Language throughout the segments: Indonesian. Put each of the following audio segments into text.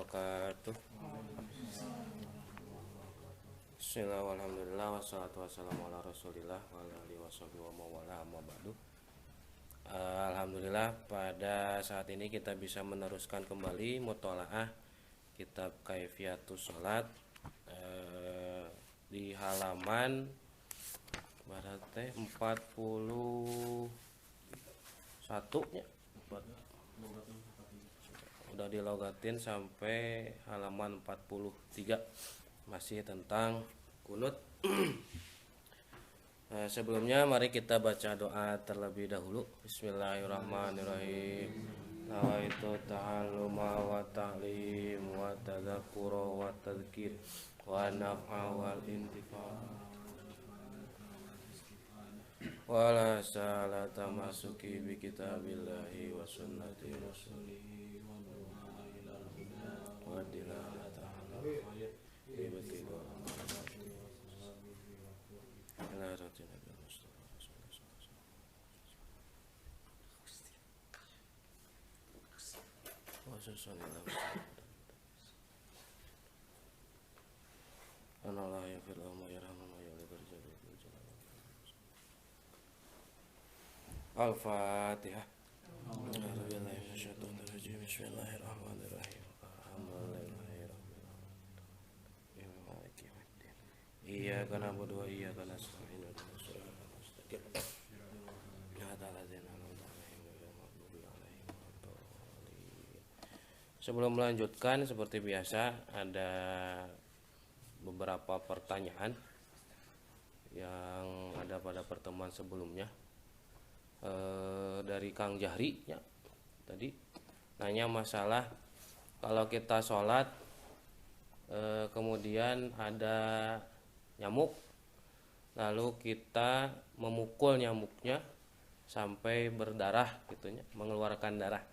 wabarakatuh. Bismillah, alhamdulillah, wassalatu wassalamu ala rasulillah wa ala alihi washabihi wa mawala amma ba'du. Alhamdulillah, pada saat ini kita bisa meneruskan kembali mutolaah kitab Kaifiatus Sholat di halaman berarti 41 nya. Udah dilogatin sampai halaman 43, masih tentang kunut. Sebelumnya mari kita baca doa terlebih dahulu. Bismillahirrahmanirrahim. Nawaitu ta'alluma wa ta'lim wa tadzakkura wa tadhkir wa naf'a wal intifa' wala salata masuki bi kitabillahi wa sunnati rasulihi wa du'a ilal huda wa dilalata ala khayr ibtiqa ala ratina bil mustafa wa sallallahu anallahu ya fil umma yarhamu ma yalidur jalil jalal. Al-Fatihah. Bismillahirrahmanirrahim. Iyyaka na'budu wa iyyaka nasta'in. Sebelum melanjutkan, seperti biasa ada beberapa pertanyaan yang ada pada pertemuan sebelumnya. Dari Kang Jahri ya, tadi nanya masalah kalau kita sholat kemudian ada nyamuk, lalu kita memukul nyamuknya sampai berdarah gitunya, mengeluarkan darah.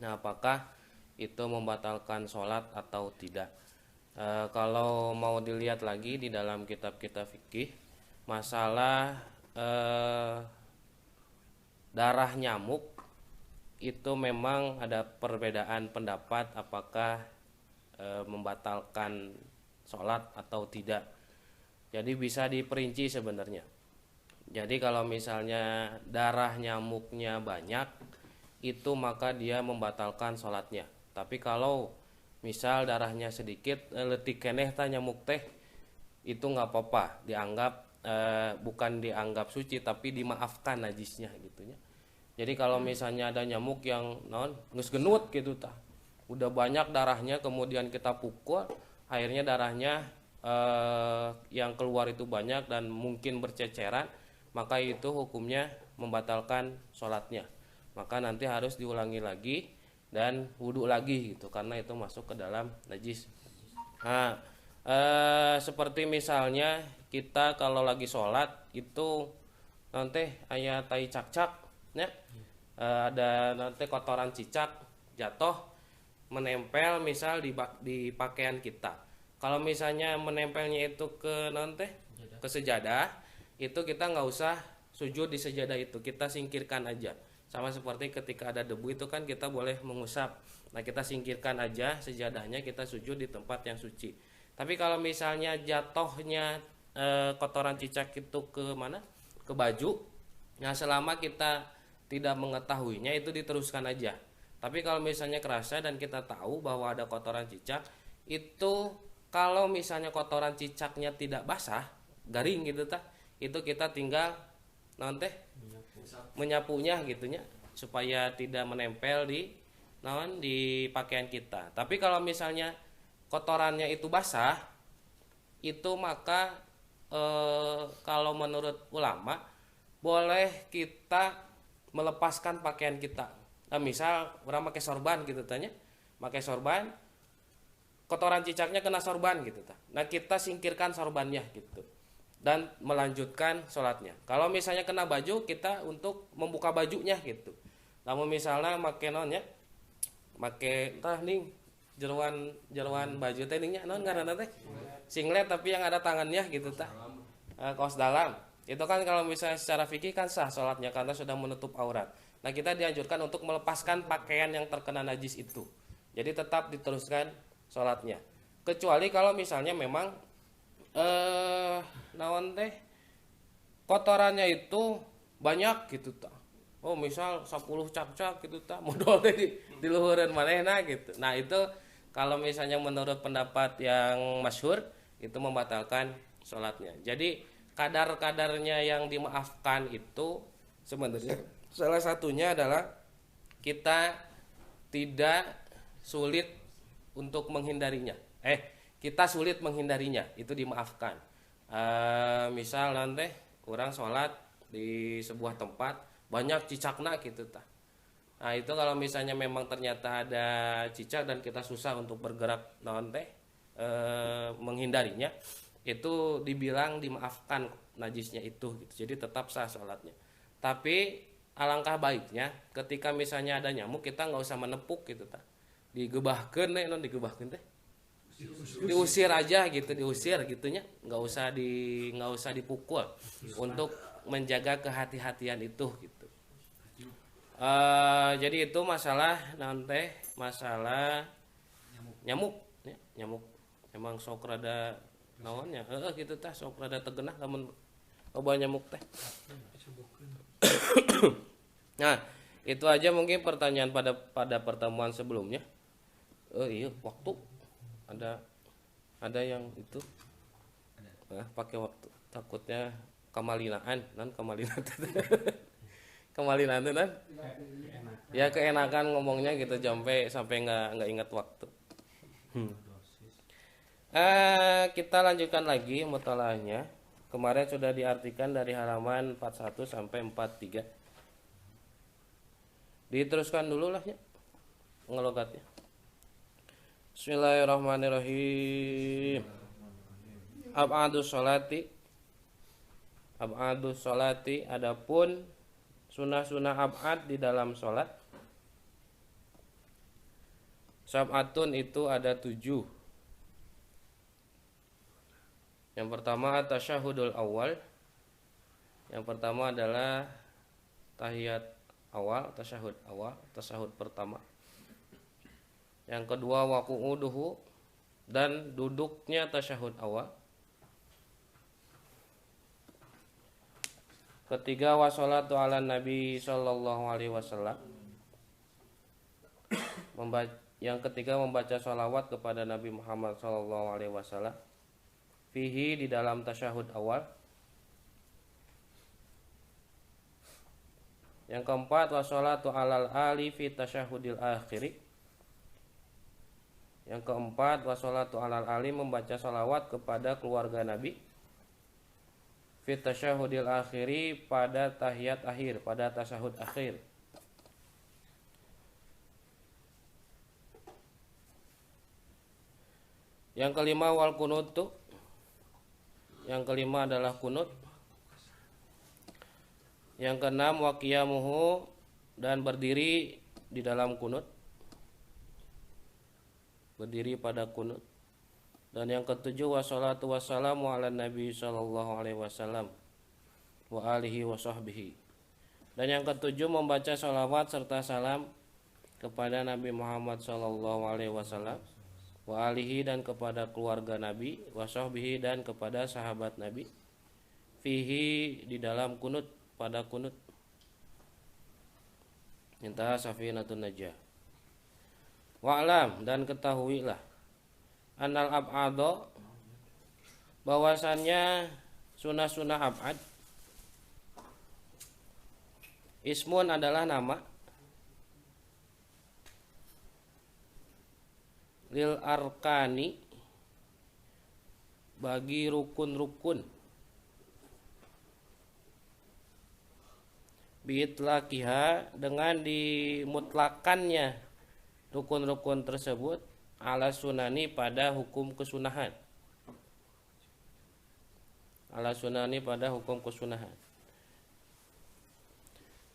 Nah, apakah itu membatalkan sholat atau tidak? Kalau mau dilihat lagi di dalam kitab-kitab fikih, masalah darah nyamuk itu memang ada perbedaan pendapat apakah membatalkan sholat atau tidak. Jadi bisa diperinci sebenarnya. Jadi kalau misalnya darah nyamuknya banyak, itu maka dia membatalkan sholatnya. Tapi kalau misal darahnya sedikit, letik keneh ta nyamuk teh, itu nggak apa-apa, dianggap bukan dianggap suci tapi dimaafkan najisnya gitunya. Jadi kalau misalnya ada nyamuk yang geus genut gitu tah, udah banyak darahnya, kemudian kita pukul, akhirnya darahnya yang keluar itu banyak dan mungkin berceceran, maka itu hukumnya membatalkan sholatnya. Maka nanti harus diulangi lagi dan wudhu lagi gitu, karena itu masuk ke dalam najis. Nah, seperti misalnya kita kalau lagi sholat itu nanti aya tai cak-cak ya, ada nanti kotoran cicak jatuh menempel misal di pakaian kita. Kalau misalnya menempelnya itu ke nanti ke sejadah, itu kita nggak usah sujud di sejadah itu, kita singkirkan aja. Sama seperti ketika ada debu itu kan kita boleh mengusap. Nah, kita singkirkan aja sejadahnya, kita sujud di tempat yang suci. Tapi kalau misalnya jatuhnya kotoran cicak itu ke mana? Ke baju. Nah, selama kita tidak mengetahuinya itu diteruskan aja. Tapi kalau misalnya kerasa dan kita tahu bahwa ada kotoran cicak, itu kalau misalnya kotoran cicaknya tidak basah, garing gitu tah, itu kita tinggal nanti menyapunya gitunya supaya tidak menempel di pakaian kita. Tapi kalau misalnya kotorannya itu basah, itu maka kalau menurut ulama boleh kita melepaskan pakaian kita. Nah, misal orang pakai sorban gitu tanya, pakai sorban, kotoran cicaknya kena sorban gitu tah. Nah, kita singkirkan sorbannya gitu dan melanjutkan sholatnya. Kalau misalnya kena baju, kita untuk membuka bajunya gitu. Namun misalnya pakai nonnya, pakai tah ning jeruan baju teh ningnya non ngaranna teh singlet tapi yang ada tangannya gitu tah, kaos dalam. Itu kan kalau misalnya secara fikih kan sah sholatnya karena sudah menutup aurat. Nah, kita dianjurkan untuk melepaskan pakaian yang terkena najis itu. Jadi tetap diteruskan sholatnya. Kecuali kalau misalnya memang naon teh kotorannya itu banyak gitu ta. Oh misal 10 cak-cak gitu ta, modal teh di luhureun manehna gitu. Nah itu kalau misalnya menurut pendapat yang masyhur itu membatalkan sholatnya. Jadi kadar-kadarnya yang dimaafkan itu sebenarnya salah satunya adalah kita tidak sulit untuk menghindarinya. Kita sulit menghindarinya, itu dimaafkan. Misal nanti kurang sholat di sebuah tempat banyak cicakna gitu tah. Nah itu kalau misalnya memang ternyata ada cicak dan kita susah untuk bergerak nanti menghindarinya, itu dibilang dimaafkan najisnya itu gitu. Jadi tetap sah sholatnya. Tapi alangkah baiknya ketika misalnya ada nyamuk kita nggak usah menepuk gitu tah. Digebahkeun non digebahkeun teh. Diusir aja gitu, diusir gitunya, nggak usah dipukul untuk menjaga kehati-hatian itu gitu. Jadi itu masalah nanti masalah nyamuk ya, nyamuk emang sok rada naonnya gitu tah sok rada tegenah lamun loba nyamuk teh. Nah itu aja mungkin pertanyaan pada pertemuan sebelumnya. Iya waktu ada yang itu pakai waktu takutnya kamalinaan kemalinaan nan ya keenakan ngomongnya gitu sampai nggak ingat waktu. Kita lanjutkan lagi mutalahnya. Kemarin sudah diartikan dari halaman 41 sampai 43. Diteruskan dulu lah ya ngelogatnya. Bismillahirrahmanirrahim. Ab'adus sholati adapun sunah-sunah ab'ad di dalam sholat. Sab'atun itu ada 7. Yang pertama tasyahudul awal. Yang pertama adalah tahiyat awal, tasyahud pertama. Yang kedua waqu'uduhu dan duduknya tasyahud awal. Ketiga wassalatu ala nabi sallallahu alaihi wasallam. Yang ketiga membaca sholawat kepada Nabi Muhammad sallallahu alaihi wasallam. Fihi di dalam tasyahud awal. Yang keempat wassalatu alal ali fi tasyahudil akhiri. Yang keempat wassalatu alal ali membaca sholawat kepada keluarga Nabi fit tasyahudil akhiri pada tahiyat akhir, pada tasyahud akhir. Yang kelima wal kunutu. Yang kelima adalah kunut. Yang keenam wa qiyamuhu dan berdiri di dalam kunut. Berdiri pada kunut. Dan yang ketujuh wassalatu wassalamu ala nabi sallallahu alaihi wasallam wa alihi wa sahbihi. Dan yang ketujuh membaca salawat serta salam kepada Nabi Muhammad sallallahu alaihi wasallam wa alihi dan kepada keluarga Nabi wa sahbihi dan kepada sahabat Nabi fihi di dalam kunut, pada kunut. Intaha Safinatun Najah. Wa'lam dan ketahuilah anal ab'adho bahwasannya sunah-sunah ab'ad ismun adalah nama lil arkani bagi rukun-rukun biitlaqiha dengan dimutlakannya rukun-rukun tersebut ala sunani pada hukum kesunahan. Ala sunani pada hukum kesunahan.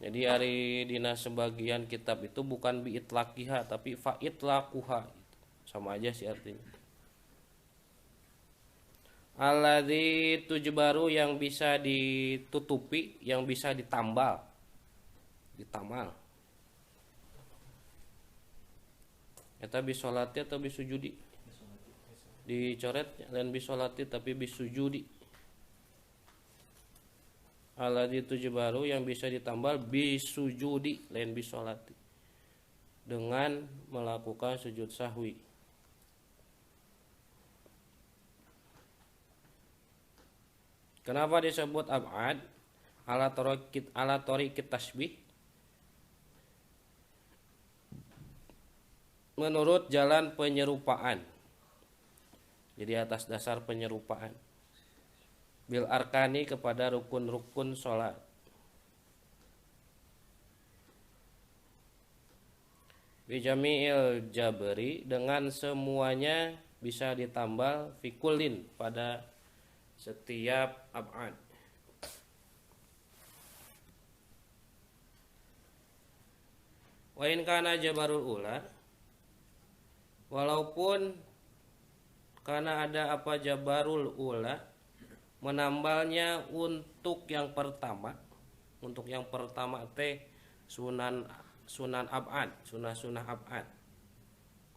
Jadi hari dina sebagian kitab itu bukan biitlaqiha tapi faitlaquha. Sama aja sih artinya. Alladzi tujbaru yang bisa ditutupi, yang bisa ditamal. Eta bisolati atau bisujudi? Dicoret lain bisolati tapi bisujudi. Alladzi tujbaru yang bisa ditambal bisujudi lain bisolati, dengan melakukan sujud sahwi. Kenapa disebut ab'ad? Ala tariqit tasbih, menurut jalan penyerupaan. Jadi atas dasar penyerupaan. Bil arkani kepada rukun-rukun sholat. Bijami'il jabri, dengan semuanya bisa ditambal fikulin pada setiap ab'ad. Wa in kana jabarul ula, walaupun karena ada apa jabarul ula, menambalnya untuk yang pertama. Untuk yang pertama teh sunan ab'ad, sunah ab'ad.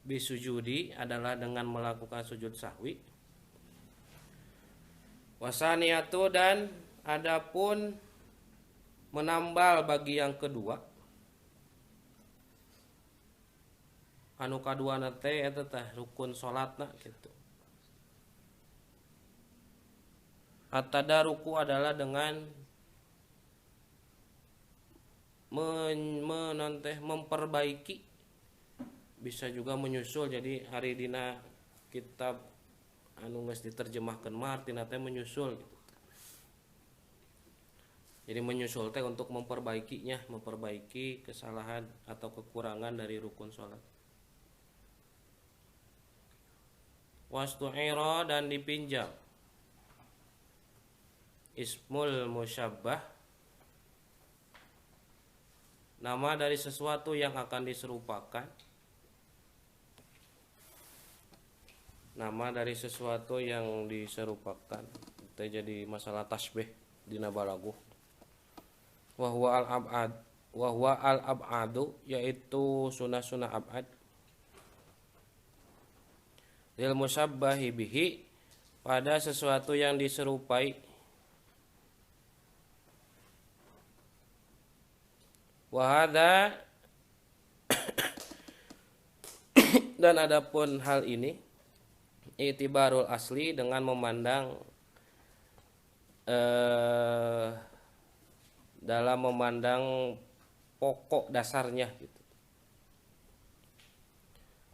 Bisujudi adalah dengan melakukan sujud sahwi. Wasaniyatu, dan adapun menambal bagi yang kedua, anu kaduana teh eta teh rukun salatna gitu. At-tadaruku adalah dengan memperbaiki, bisa juga menyusul. Jadi hari dina kitab anu geus diterjemahkeun mah artina teh menyusul gitu. Jadi menyusul teh untuk memperbaikinya, memperbaiki kesalahan atau kekurangan dari rukun salat. Wastu'ira, dan dipinjam. Ismul musyabbah, nama dari sesuatu yang akan diserupakan. Nama dari sesuatu yang diserupakan. Itu jadi masalah tasbih dina balaguh. Wa huwa al-ab'adu, yaitu sunah-sunah ab'ad. Lil musyabbahi bihi, pada sesuatu yang diserupai. Wa hadza, dan adapun hal ini, i'tibarul asli, dengan memandang dalam memandang pokok dasarnya gitu.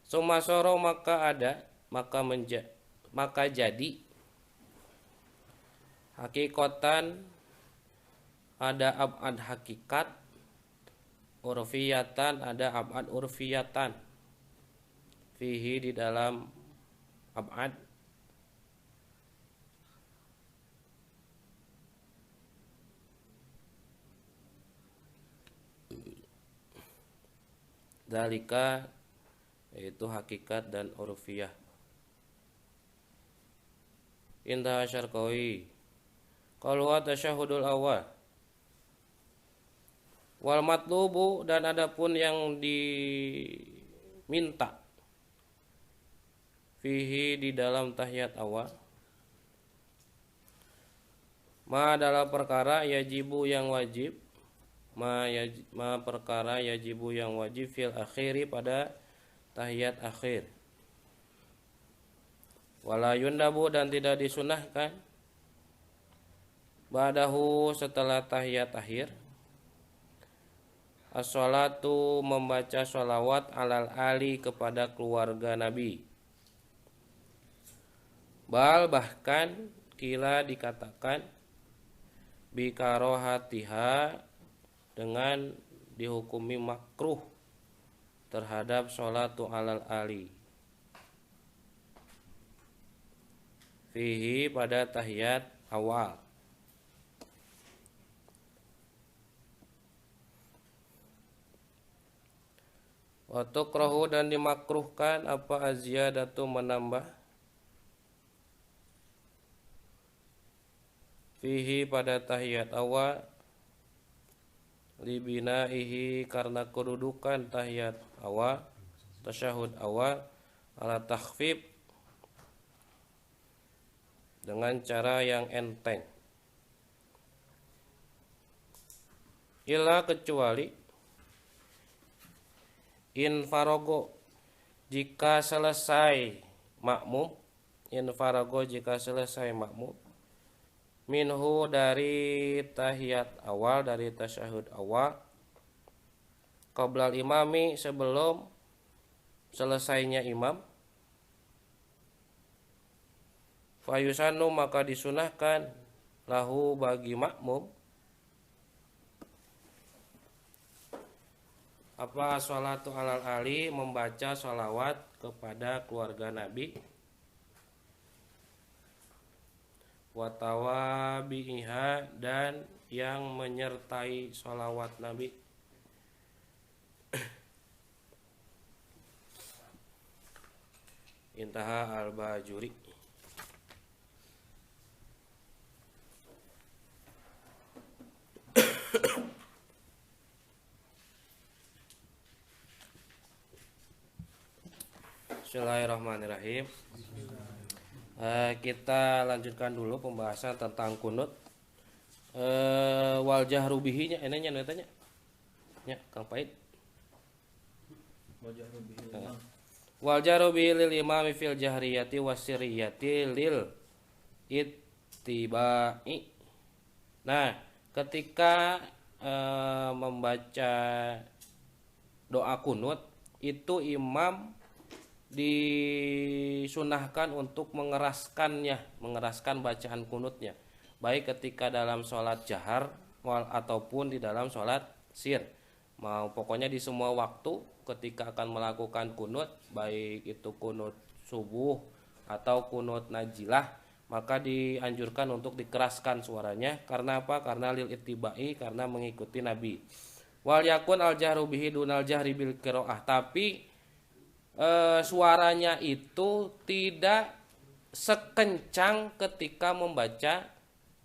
Sumasoro, maka ada, maka jadi hakikatan, ada ab'ad hakikat, urfiyatan, ada ab'ad urfiyatan, fihi, di dalam ab'ad, dalika, yaitu hakikat dan urfiyah. Indah Syarqawi. Qalu tasyahudul awal. Wal matlubu, dan adapun yang diminta, fihi, di dalam tahiyat awal, ma adalah perkara yajibu yang wajib, ma perkara yajibu yang wajib, fil akhiri, pada tahiyat akhir. Wala yundabu, dan tidak disunahkan, ba'dahu, setelah tahiyat akhir, as-sholatu, membaca sholawat alal ali, kepada keluarga Nabi. Bal, bahkan, kila, dikatakan, bikarohatiha, dengan dihukumi makruh terhadap sholatu alal ali, fihi, pada tahiyat awal. Wa tukrahu, dan dimakruhkan apa aziyadatu, menambah, fihi, pada tahiyat awal, libinaihi, karena kedudukan tahiyat awal, tasyahud awal ala takhfif dengan cara yang enteng. Illa kecuali in farago jika selesai makmum, in farago jika selesai makmum, minhu dari tahiyat awal, dari tasyahud awal, qoblal imami sebelum selesainya imam, fayusanu maka disunahkan lahu bagi makmum apa sholatu alal ali membaca sholawat kepada keluarga Nabi, watawabiha dan yang menyertai sholawat Nabi. Intaha al-Bajuri. Bismillahirrahmanirrahim. Kita lanjutkan dulu pembahasan tentang kunut. Wal jahru bihi nya enenya nu tanya. Nya Kang Pait. Wal jahru bihi lil imami fil jahriyati wasiriyati lil ittibai. Nah, ketika membaca doa kunut itu imam disunahkan untuk mengeraskan bacaan kunutnya, baik ketika dalam sholat jahar ataupun di dalam sholat sir. Pokoknya di semua waktu ketika akan melakukan kunut, baik itu kunut subuh atau kunut najilah, maka dianjurkan untuk dikeraskan suaranya. Karena apa? Karena lil ittibai, karena mengikuti Nabi. Wal yakun al jahru bihi dunal jahri bil qiraah, tapi suaranya itu tidak sekencang ketika membaca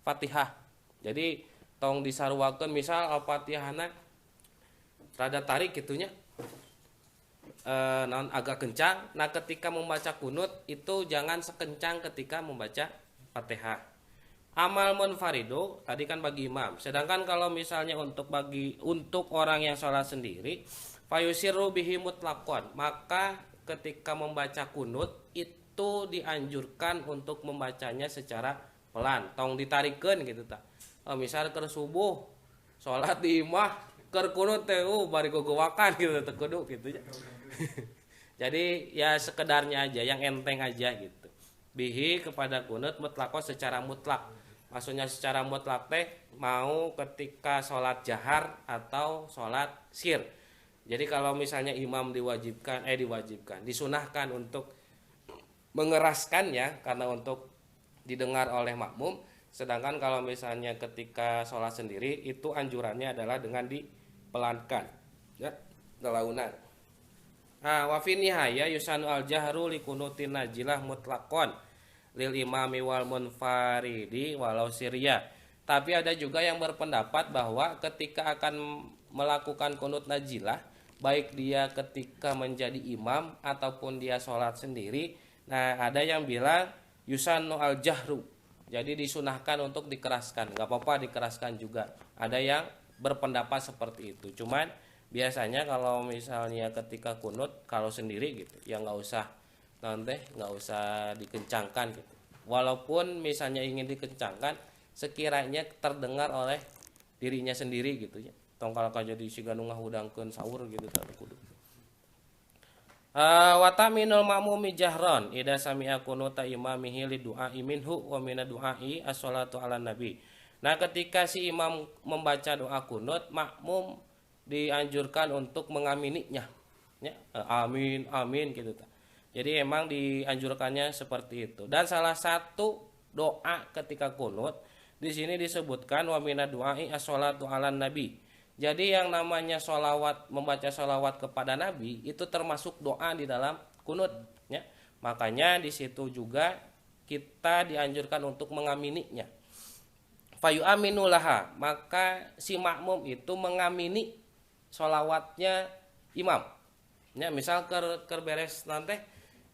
Fatihah. Jadi tong disarwakeun misal Al-Fatihahna rada tarik gitunya, agak kencang. Nah, ketika membaca kunut itu jangan sekencang ketika membaca Fatihah. Amal munfarido tadi kan bagi imam. Sedangkan kalau misalnya untuk orang yang sholat sendiri, fayusiru bihi mutlaqan, maka ketika membaca kunut itu dianjurkan untuk membacanya secara pelan, tong ditarikeun gitu ta. Misal keur subuh salat di imah keur kunut teh bari gogowakan gitu teh kudu gitu ya. Jadi ya sekedarnya aja, yang enteng aja gitu. Bihi kepada kunut mutlaqan secara mutlak. Maksudnya secara mutlak teh mau ketika salat jahar atau salat sir. Jadi kalau misalnya imam disunahkan untuk mengeraskannya karena untuk didengar oleh makmum. Sedangkan kalau misalnya ketika sholat sendiri itu anjurannya adalah dengan dipelankan, ya, nelaunan. Wa fi nihaya yusanu al jahru li kunutin najilah mutlaqan lil imami wal munfaridi walau sirya. Tapi ada juga yang berpendapat bahwa ketika akan melakukan kunut najilah, baik dia ketika menjadi imam ataupun dia sholat sendiri, nah ada yang bilang yusanu al jahru, jadi disunahkan untuk dikeraskan, nggak apa-apa dikeraskan juga. Ada yang berpendapat seperti itu. Cuman biasanya kalau misalnya ketika kunut kalau sendiri gitu, ya nggak usah dikencangkan gitu. Walaupun misalnya ingin dikencangkan, sekiranya terdengar oleh dirinya sendiri gitu ya. Tong kalau jadi siga nu ngahudangkeun sahur gitu tah kudu. Wa taminul ma'mumi jahron idza sami'a kunuta imamihi li du'ai minhu wa min du'ai as-shalatu 'alan nabi. Nah, ketika si imam membaca doa kunut, makmum dianjurkan untuk mengamininya. Ya, amin amin gitu tah. Jadi emang dianjurkannya seperti itu. Dan salah satu doa ketika kunut di sini disebutkan wa min du'ai as-shalatu 'alan nabi. Jadi yang namanya sholawat, membaca sholawat kepada Nabi itu termasuk doa di dalam kunut, ya. Makanya di situ juga kita dianjurkan untuk mengamininya. Fayu aminulaha, maka si makmum itu mengamini sholawatnya imam. Ya, misal ker beres nanti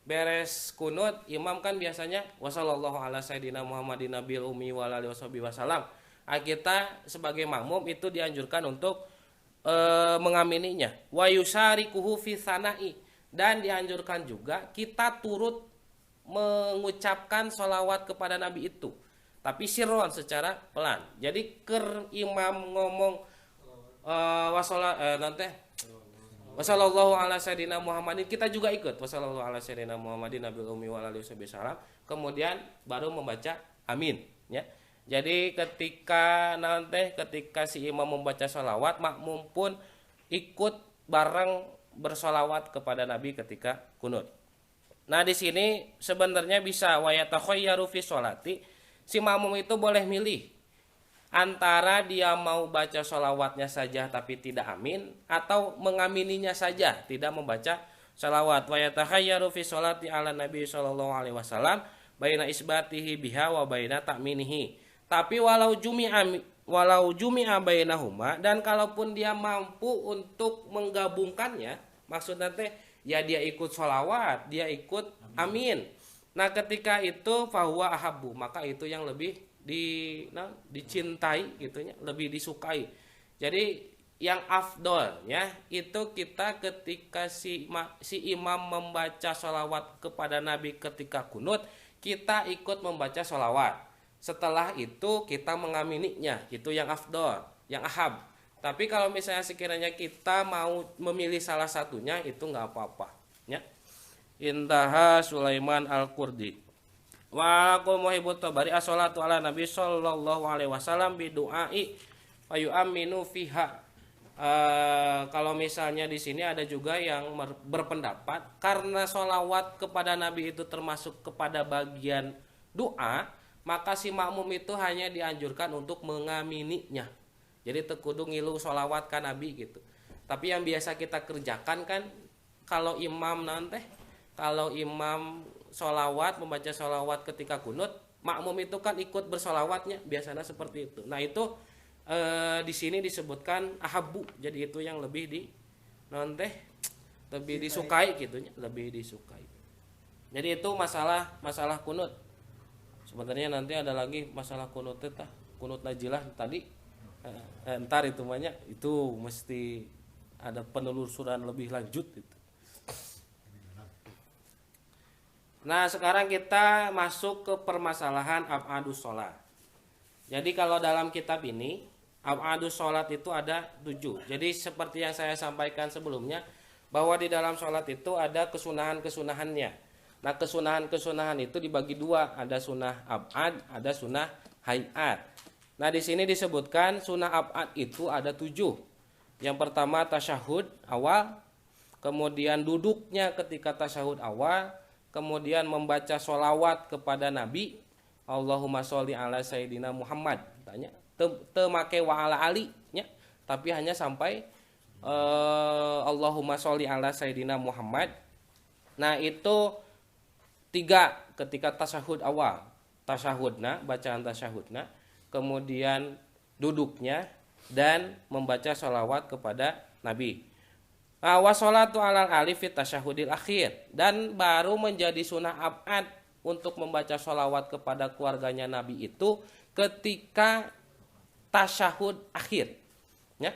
beres kunut imam kan biasanya wasallallahu ala sayyidina Muhammadin nabil ummi wa alihi wasallam. Kita sebagai makmum itu dianjurkan untuk mengamininya. Wa yusarikuhu fi sanai, dan dianjurkan juga kita turut mengucapkan sholawat kepada Nabi itu, tapi sirron secara pelan. Jadi imam ngomong nanti wasallallahu ala sayyidina Muhammadin, kita juga ikut wasallallahu ala sayyidina Muhammadin nabil ummi wa alihi wasallam, kemudian baru membaca amin, ya. Jadi ketika si imam membaca sholawat, makmum pun ikut bareng bersolawat kepada Nabi ketika kunut. Nah, di sini sebenarnya bisa wayatakhayyaru fi sholati, si makmum itu boleh milih antara dia mau baca sholawatnya saja tapi tidak amin, atau mengamininya saja tidak membaca sholawat. Wayatakhayyaru fi sholati ala Nabi sallallahu alaihi wasallam baina isbatihi biha wa baina ta'minihi. Tapi walau jumi'a bainahuma, dan kalaupun dia mampu untuk menggabungkannya, maksudnya teh ya dia ikut sholawat, dia ikut amin. Nah, ketika itu fahuwa ahabbu, maka itu yang lebih dicintai gitunya, lebih disukai. Jadi yang afdolnya itu kita ketika si imam membaca sholawat kepada Nabi ketika kunut, kita ikut membaca sholawat. Setelah itu kita mengamininya, itu yang afdol, yang ahab. Tapi kalau misalnya sekiranya kita mau memilih salah satunya, itu nggak apa-apa, ya. Intaha Sulaiman Al-Qurdi. Wa aqul muhibbut tabari as-sholatu ala Nabi sallallahu alaihi wasallam bi du'ai wa yu'minu fiha. Kalau misalnya di sini ada juga yang berpendapat karena sholawat kepada Nabi itu termasuk kepada bagian doa, maka si makmum itu hanya dianjurkan untuk mengamininya. Jadi tekudu ngilu sholawat kan Nabi gitu. Tapi yang biasa kita kerjakan kan kalau imam sholawat, membaca sholawat ketika kunut, makmum itu kan ikut bersolawatnya, biasanya seperti itu. Nah itu di sini disebutkan ahabu, jadi itu yang lebih lebih disukai gitunya, lebih disukai. Jadi itu masalah kunut. Sebenarnya nanti ada lagi masalah kunut najilah tadi. Ntar itu banyak, itu mesti ada penelusuran lebih lanjut itu. Nah, sekarang kita masuk ke permasalahan ab'adus sholat. Jadi kalau dalam kitab ini ab'adus sholat itu ada 7. Jadi seperti yang saya sampaikan sebelumnya, bahwa di dalam sholat itu ada kesunahan-kesunahannya. Nah, kesunahan-kesunahan itu dibagi dua, ada sunnah ab'ad, ada sunnah hayat. Nah, di sini disebutkan sunnah ab'ad itu ada 7. Yang pertama tasyahud awal, kemudian duduknya ketika tasyahud awal, kemudian membaca sholawat kepada Nabi, Allahumma sholli ala sayyidina Muhammad, tanya make wa ala ali, ya, tapi hanya sampai Allahumma sholli ala sayyidina Muhammad. Nah, itu 3 ketika tasyahud awal, tasyahudna, bacaan tasyahudna, kemudian duduknya, dan membaca sholawat kepada Nabi. Washolatu alal alif fit tasyahudil akhir, dan baru menjadi sunnah ab'ad untuk membaca sholawat kepada keluarganya Nabi itu ketika tasyahud akhir, ya.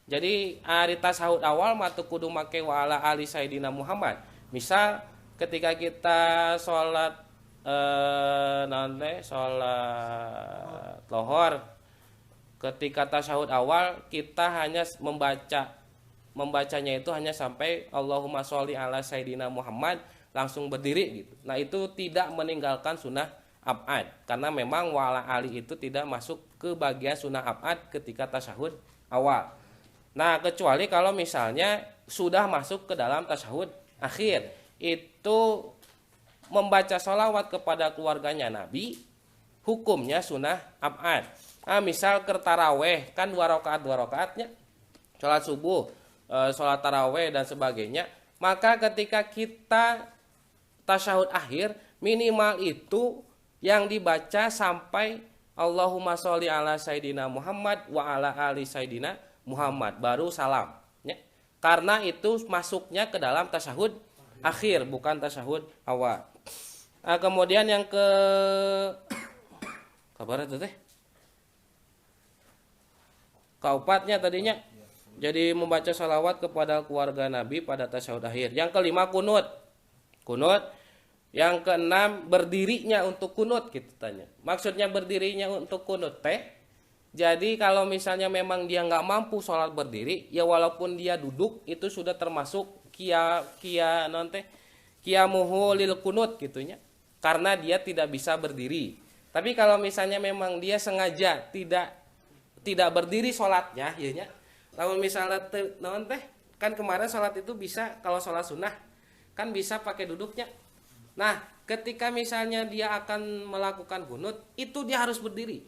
Jadi ari tasyahud awal matu kudu make wa ala ali sayyidina Muhammad. Misal ketika kita sholat sholat lohor, ketika tasyahud awal kita hanya membacanya itu hanya sampai Allahumma sholli ala sayyidina Muhammad, langsung berdiri gitu. Nah, itu tidak meninggalkan sunnah ab'ad, karena memang wala ali itu tidak masuk ke bagian sunnah ab'ad ketika tasyahud awal. Nah, kecuali kalau misalnya sudah masuk ke dalam tasyahud akhir, itu membaca sholawat kepada keluarganya Nabi, hukumnya sunnah ab'ad. Nah, misal taraweh kan 2 rakaatnya, sholat subuh, sholat taraweh dan sebagainya, maka ketika kita tasyahud akhir, minimal itu yang dibaca sampai Allahumma sholli ala sayyidina Muhammad wa ala ali sayyidina Muhammad, baru salam, ya. karena itu masuknya ke dalam tasyahud akhir bukan tasyahud awal. Nah, kemudian yang kabar itu teh keempatnya tadinya jadi membaca salawat kepada keluarga Nabi pada tasyahud akhir. Yang kelima kunut. Yang keenam berdirinya untuk kunut gitu tanya. Maksudnya berdirinya untuk kunut teh. Jadi kalau misalnya memang dia nggak mampu sholat berdiri, ya walaupun dia duduk itu sudah termasuk kiamuhu lil kunut gitunya. Karena dia tidak bisa berdiri. Tapi kalau misalnya memang dia sengaja tidak berdiri sholatnya, ya, namun misalnya kan kemarin sholat itu bisa kalau sholat sunnah kan bisa pakai duduknya. Nah, ketika misalnya dia akan melakukan kunut, itu dia harus berdiri.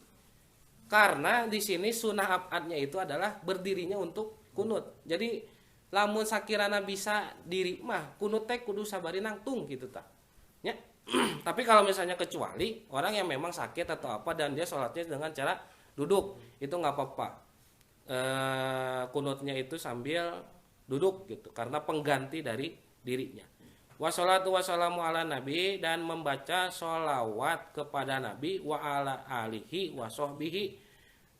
Karena di sini sunnah abadnya itu adalah berdirinya untuk kunut. Jadi lamun sakirana bisa diri mah kunut teh kudu sabari nangtung gitu tak. Ya. Tapi kalau misalnya kecuali orang yang memang sakit atau apa dan dia sholatnya dengan cara duduk, itu nggak apa-apa. Kunutnya itu sambil duduk gitu karena pengganti dari dirinya. Wassalatu wassalamu ala nabi dan membaca sholawat kepada nabi wa ala alihi wa sahbihi.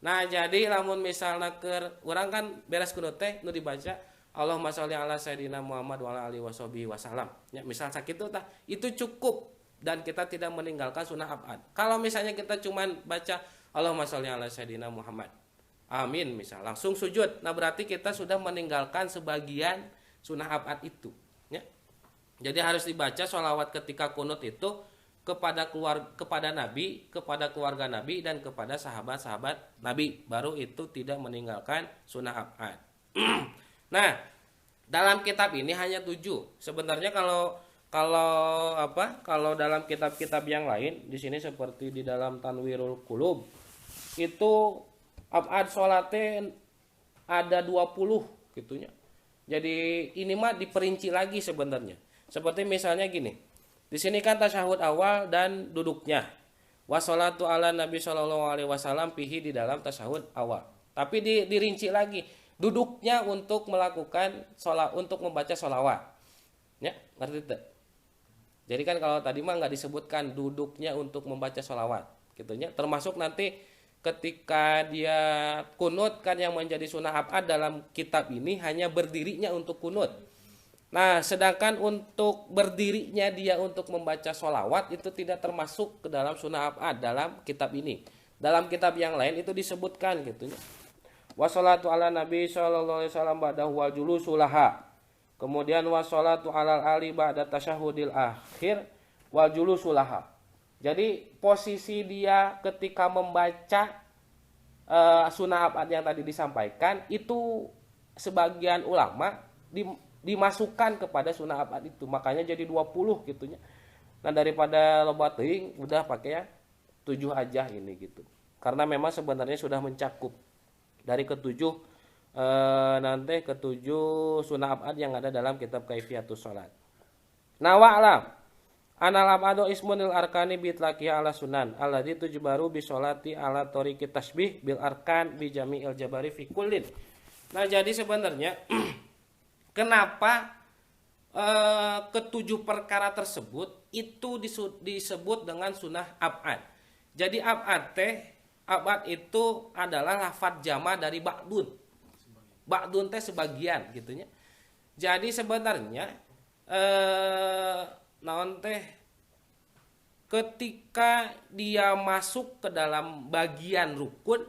Nah jadi lamun misalnya orang kan beres kunut teh nu dibaca Allahumma sholli ala sayyidina Muhammad wa ala alihi wa sahbihi wasallam. Ya misal sakit itu cukup dan kita tidak meninggalkan sunnah abad. Kalau misalnya kita cuman baca Allahumma sholli ala sayyidina Muhammad, amin misal langsung sujud, nah berarti kita sudah meninggalkan sebagian sunnah abad itu. Ya. Jadi harus dibaca sholawat ketika kunut itu kepada Nabi, kepada keluarga Nabi dan kepada sahabat-sahabat Nabi. Baru itu tidak meninggalkan sunnah abad. Nah, dalam kitab ini hanya 7. Sebenarnya kalau dalam kitab-kitab yang lain di sini seperti di dalam Tanwirul Qulub itu abad sholatnya ada 20 gitunya. Jadi ini mah diperinci lagi sebenarnya. Seperti misalnya gini. Di sini kan tasyahud awal dan duduknya. Wassalatu ala Nabi sallallahu alaihi wasallam fihi di dalam tasyahud awal. Tapi dirinci lagi duduknya untuk melakukan sholat, untuk membaca sholawat. Ya, ngerti tidak? Jadi kan kalau tadi mah nggak disebutkan duduknya untuk membaca sholawat, gitunya. Termasuk nanti ketika dia kunut kan yang menjadi sunnah abad dalam kitab ini hanya berdirinya untuk kunut. Nah, sedangkan untuk berdirinya dia untuk membaca sholawat itu tidak termasuk ke dalam sunnah abad dalam kitab ini. Dalam kitab yang lain itu disebutkan gitunya. Wassalatu ala Nabi sallallahu alaihi wasallam ba'dahu wal julusulaha. Kemudian wassalatu alal ali ba'da tasyahudil akhir wal julusulaha. Jadi posisi dia ketika membaca sunnah abad yang tadi disampaikan itu sebagian ulama dimasukkan kepada sunnah abad itu. Makanya jadi 20 gitunya. Nah daripada loba teuing udah pakai ya 7 aja ini gitu. Karena memang sebenarnya sudah mencakup dari ketujuh sunnah abad yang ada dalam kitab Kaifiyatus Shalat. Nah wa'lam anal abadu ismunil arkani bitlaqiha ala sunan alladzi tujbaru bi sholati ala tariqi tasbih bil arkan bi jami'il jabari fi kullin. Nah jadi sebenarnya kenapa ketujuh perkara tersebut itu disebut dengan sunnah abad. Jadi abad itu adalah lafadz jama dari ba'dun. Ba'dun teh sebagian gitunya. Jadi sebenarnya ketika dia masuk ke dalam bagian rukun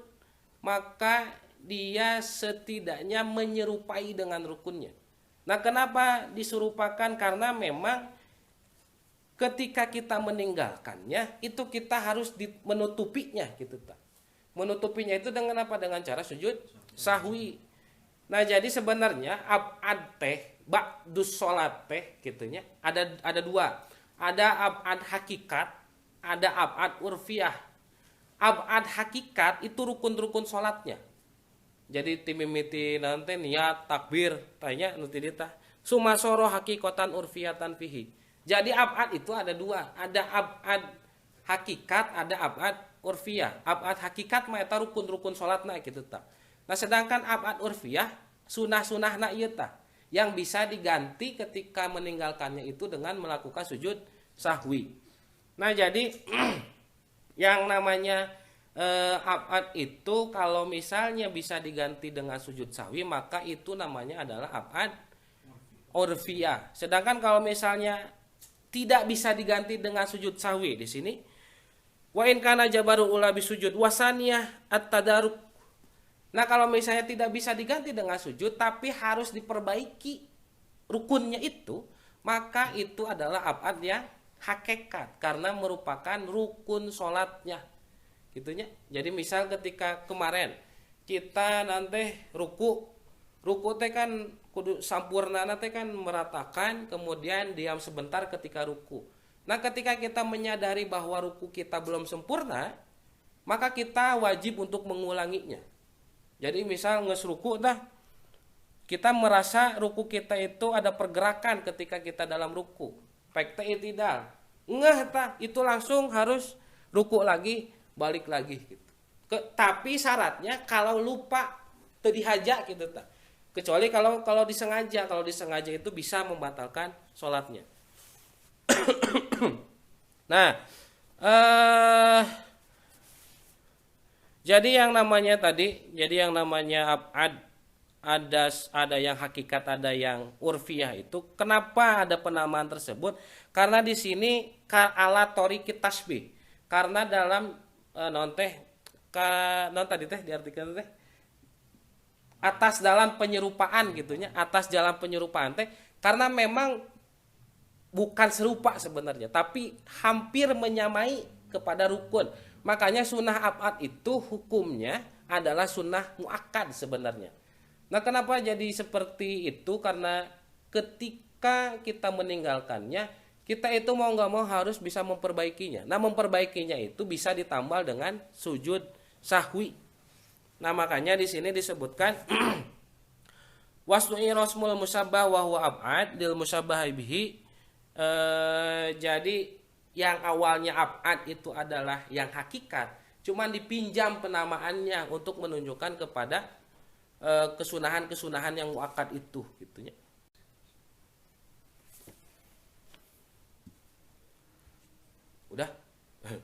maka dia setidaknya menyerupai dengan rukunnya. Nah, kenapa diserupakan? Karena memang ketika kita meninggalkannya itu kita harus menutupinya gitu tak. Menutupinya itu dengan apa? Dengan cara sujud sahwi. Nah, jadi sebenarnya abad teh ba'dus sholat teh gitunya ada dua. Ada abad hakikat, ada abad urfiyah. Abad hakikat itu rukun-rukun sholatnya. Jadi timimiti nanti niat takbir tanya nanti dita sumasoro hakikatan urfiyatan fihi. Jadi abad itu ada dua, ada abad hakikat, ada abad urfiyah. Abad hakikat mah rukun-rukun sholatna gitu ta. Nah sedangkan abad urfiyah sunah-sunahna ieu tah. yang bisa diganti ketika meninggalkannya itu dengan melakukan sujud sahwi. Nah, jadi yang namanya ab'ad itu kalau misalnya bisa diganti dengan sujud sahwi, maka itu namanya adalah ab'ad urfiyah. Sedangkan kalau misalnya tidak bisa diganti dengan sujud sahwi di sini, wa in kana jabarul ula bisujud wasaniyah at-tadaruk. Nah, kalau misalnya tidak bisa diganti dengan sujud tapi harus diperbaiki rukunnya itu, maka itu adalah ab'ad yang hakikat karena merupakan rukun sholatnya. Gitunya. Jadi misal ketika kemarin kita nanti ruku teh kan kudu sampurna teh kan meratakan, kemudian diam sebentar ketika ruku. Nah, ketika kita menyadari bahwa ruku kita belum sempurna, maka kita wajib untuk mengulanginya. Jadi misal ngesruku dah, kita merasa ruku kita itu ada pergerakan ketika kita dalam ruku. Pek teh itidal. Ngeh tah, itu langsung harus ruku lagi, balik lagi gitu. Tapi syaratnya kalau lupa teu dihaja gitu tah. Kecuali kalau disengaja, itu bisa membatalkan sholatnya. Nah, jadi yang namanya ab'ad, ada yang hakikat, ada yang urfiyah itu. Kenapa ada penamaan tersebut? Karena di sini ala toriki tasbih. Karena dalam non tadi teh diartikan teh atas dalam penyerupaan gitunya, atas jalan penyerupaan teh karena memang bukan serupa sebenarnya, tapi hampir menyamai kepada rukun. Makanya sunnah ab'ad itu hukumnya adalah sunnah muakkad sebenarnya. Nah, kenapa jadi seperti itu? Karena ketika kita meninggalkannya, kita itu mau nggak mau harus bisa memperbaikinya. Nah, memperbaikinya itu bisa ditambal dengan sujud sahwi. Nah, makanya di sini disebutkan wasnu'i rasmul musabbah wa huwa ab'ad lil musabbah bihi. Jadi yang awalnya ab'ad itu adalah yang hakikat, cuman dipinjam penamaannya untuk menunjukkan kepada kesunahan-kesunahan yang muakkad itu gitunya. Udah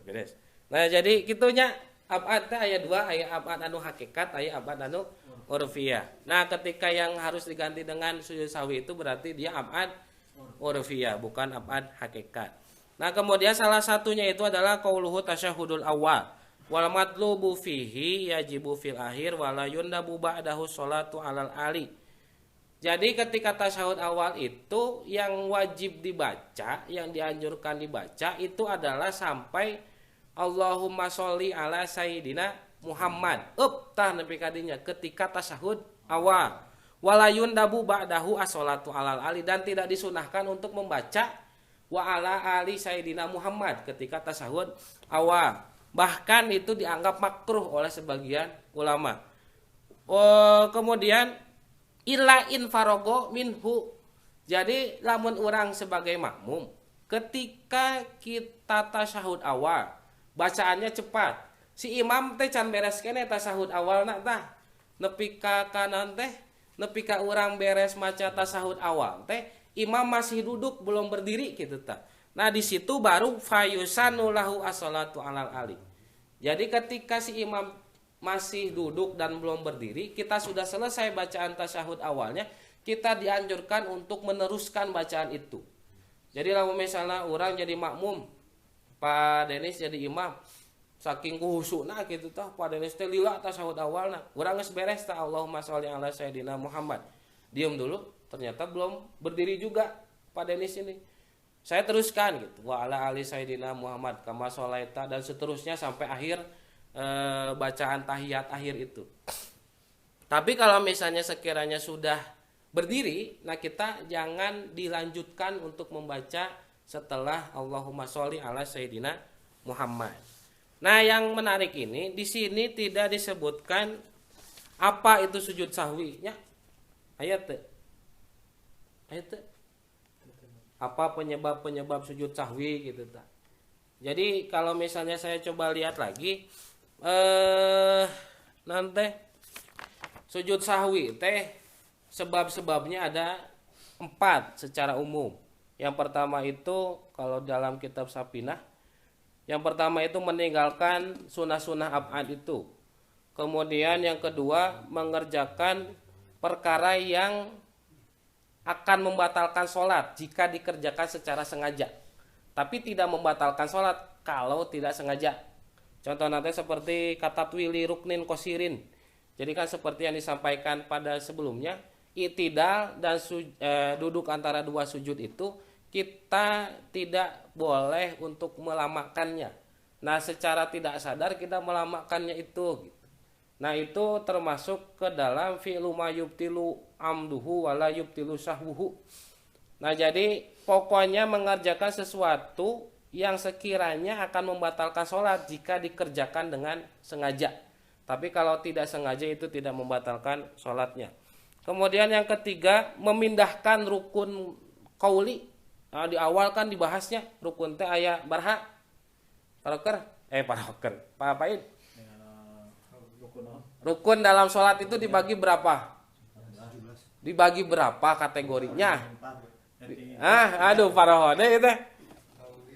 beres. Nah, jadi gitunya ab'ad teh aya 2, aya ab'ad anu hakikat, aya ab'ad anu urfiyah. Nah, ketika yang harus diganti dengan sujud sahwi itu berarti dia ab'ad urfiyah, bukan ab'ad hakikat. Nah, kemudian salah satunya itu adalah qauluhu tasyahudul awal. Wal matlubu fihi yajibu fil akhir wala yundabu ba'dahu sholatu alal ali. Jadi ketika tasyahud awal itu yang wajib dibaca, yang dianjurkan dibaca itu adalah sampai Allahumma sholli ala sayyidina Muhammad. Tah nepi kadinya ketika tasyahud awal. Wala yundabu ba'dahu as-sholatu alal ali, dan tidak disunahkan untuk membaca wa ala ali sayyidina Muhammad ketika tasyahud awal. Bahkan itu dianggap makruh oleh sebagian ulama. Kemudian illa in farogo minhu. Jadi lamun orang sebagai makmum ketika kita tasyahud awal bacaannya cepat, si imam teh can beres kene tasyahud awalna tah nepi ka kanan teh, nepi ka urang beres maca tasyahud awal teh imam masih duduk belum berdiri gitu ta. Nah, di situ baru fayusanu lahu as-sholatu alal ali. Jadi ketika si imam masih duduk dan belum berdiri, kita sudah selesai bacaan tasyahud awalnya, kita dianjurkan untuk meneruskan bacaan itu. Jadi kalau misalnya orang jadi makmum, Pak Denis jadi imam, saking kuhusuna gitu tah, Pak Denis teh lila tasyahud awalna, urang geus beres tah Allahumma sholli ala sayyidina Muhammad. Diam dulu, ternyata belum berdiri juga Pak Denis ini. Saya teruskan gitu, wa ala ali sayyidina Muhammad kama sholaita, dan seterusnya sampai akhir bacaan tahiyat akhir itu. Tapi kalau misalnya sekiranya sudah berdiri, nah kita jangan dilanjutkan untuk membaca setelah Allahumma sholli ala sayyidina Muhammad. Nah, yang menarik ini di sini tidak disebutkan apa itu sujud sahwinya. Ayat apa penyebab sujud sahwi gitu ta. Jadi kalau misalnya saya coba lihat lagi nanti sujud sahwi teh sebab-sebabnya ada 4 secara umum. Yang pertama itu kalau dalam kitab Sapinah, yang pertama itu meninggalkan sunnah-sunnah ab'ad itu. Kemudian yang kedua mengerjakan perkara yang akan membatalkan sholat jika dikerjakan secara sengaja, tapi tidak membatalkan sholat kalau tidak sengaja. Contoh nanti seperti kata twili ruknin kosirin. Jadi kan seperti yang disampaikan pada sebelumnya, i'tidal dan duduk antara dua sujud itu kita tidak boleh untuk melamakannya. Nah, secara tidak sadar kita melamakannya itu. Nah, itu termasuk ke dalam fi'lu ma yubtilu amduhu wala yubtilu sahwuhu. Nah, jadi pokoknya mengerjakan sesuatu yang sekiranya akan membatalkan sholat jika dikerjakan dengan sengaja. Tapi kalau tidak sengaja itu tidak membatalkan sholatnya. Kemudian yang ketiga memindahkan rukun qauli. Nah, di awal kan dibahasnya rukun teh aya barha. Paroker, Pak Paid. Rukun dalam sholat itu dibagi berapa? Dibagi berapa kategorinya? Aduh Parohode itu.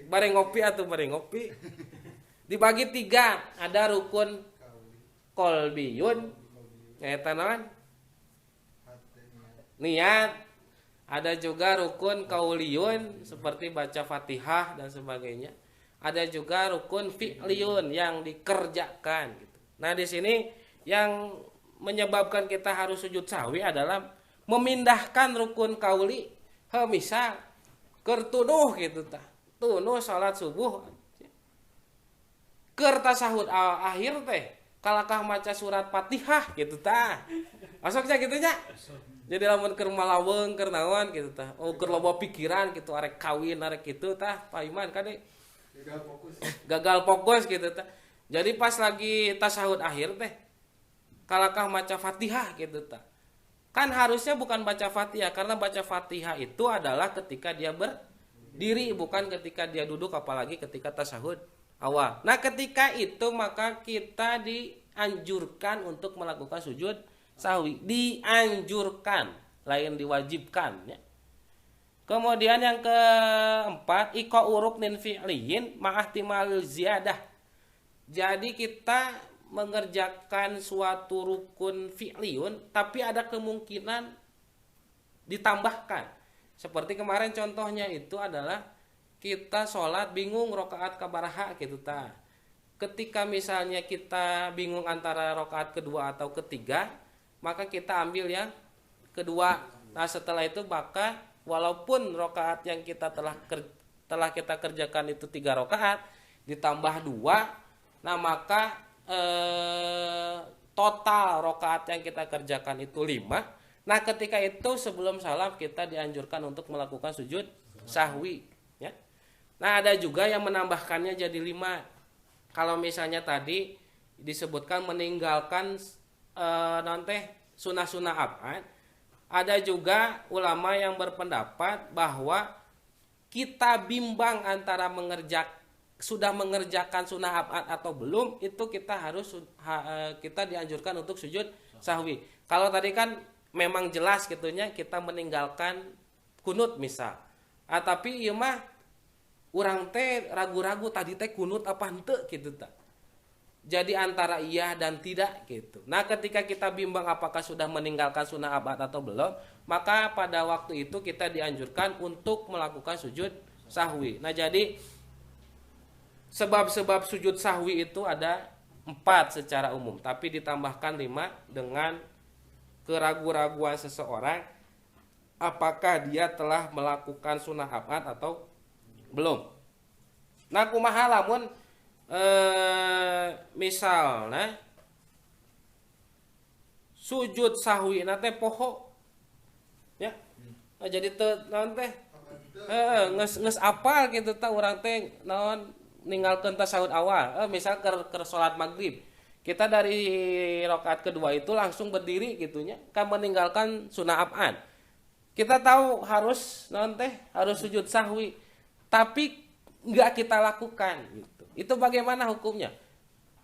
Bareng ngopi atau bareng ngopi. Dibagi 3, ada rukun kolbiyun, eta naon? Niat. Ada juga rukun kauliyun seperti baca Fatihah dan sebagainya. Ada juga rukun fi'liyun yang dikerjakan gitu. Nah, di sini yang menyebabkan kita harus sujud sahwi adalah memindahkan rukun kauli. Misal keur tunuh gitu tah. Tunuh salat subuh. Keur tasahud akhir teh kalakah maca surat Fatihah gitu tah. Masuknya gitu nya. Jadi lamun keur malaweng keur naon gitu tah. Oh keur loba pikiran gitu arek kawin arek kitu tah Pak Iman kade gagal fokus gitu tah. Jadi pas lagi tasahud akhir teh kalakah maca Fatihah gitu tah. Kan harusnya bukan baca Fatihah karena baca Fatihah itu adalah ketika dia berdiri bukan ketika dia duduk apalagi ketika tasahud awal. Nah, ketika itu maka kita dianjurkan untuk melakukan sujud sahwi, dianjurkan, lain diwajibkan ya. Kemudian yang keempat, iqa'u ruknin fi'liyin ma'ahtimal ziyadah. Jadi kita mengerjakan suatu rukun fi'liyun tapi ada kemungkinan ditambahkan. Seperti kemarin contohnya itu adalah kita sholat bingung rokaat kabaraha gitu ta. Ketika misalnya kita bingung antara rokaat kedua atau ketiga, maka kita ambil yang kedua. Nah, setelah itu maka walaupun rokaat yang kita telah kita kerjakan itu 3 rokaat ditambah 2, nah maka total rokaat yang kita kerjakan itu 5. Nah, ketika itu sebelum salam kita dianjurkan untuk melakukan sujud sahwi ya. Nah, ada juga yang menambahkannya jadi 5. Kalau misalnya tadi disebutkan meninggalkan nanti sunnah-sunnah ab'ad, ada juga ulama yang berpendapat bahwa kita bimbang antara sudah mengerjakan sunnah ab'ad atau belum, itu kita dianjurkan untuk sujud sahwi. Kalau tadi kan memang jelas gitunya kita meninggalkan kunut misal. Tapi ieu mah urang teh ragu-ragu tadi teh kunut apa henteu gitu tah. Jadi antara iya dan tidak gitu. Nah, ketika kita bimbang apakah sudah meninggalkan sunnah ab'ad atau belum, maka pada waktu itu kita dianjurkan untuk melakukan sujud sahwi. Nah, jadi sebab-sebab sujud sahwi itu ada 4 secara umum, tapi ditambahkan 5 dengan keraguan-raguan seseorang apakah dia telah melakukan sunnah ab'ad atau belum. Nah, kumaha lamun misalnya sujud sahwi nate poho ya. Nah, jadi naon teh nges apal gitu tah urang teh naon ninggalkeun tasahud awal. Misal keur salat maghrib kita dari rakaat kedua itu langsung berdiri gitunya kan meninggalkan sunnah ab'ad. Kita tahu harus naon teh harus sujud sahwi tapi enggak kita lakukan gitu. Itu bagaimana hukumnya?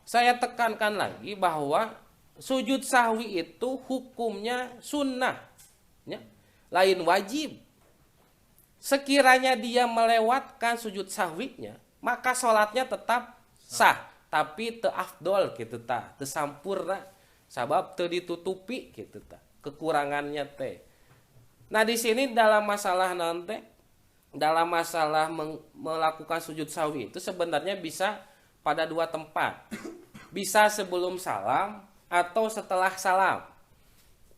Saya tekankan lagi bahwa sujud sahwi itu hukumnya sunnah ya? Lain wajib sekiranya dia melewatkan sujud sahwinya, maka sholatnya tetap sah, tapi teu afdol gitu tah, teu sampurna, sabab teu ditutupi gitu tah kekurangannya teh. Nah di sini dalam masalah nanti, dalam masalah melakukan sujud sahwi itu sebenarnya bisa pada dua tempat, bisa sebelum salam atau setelah salam.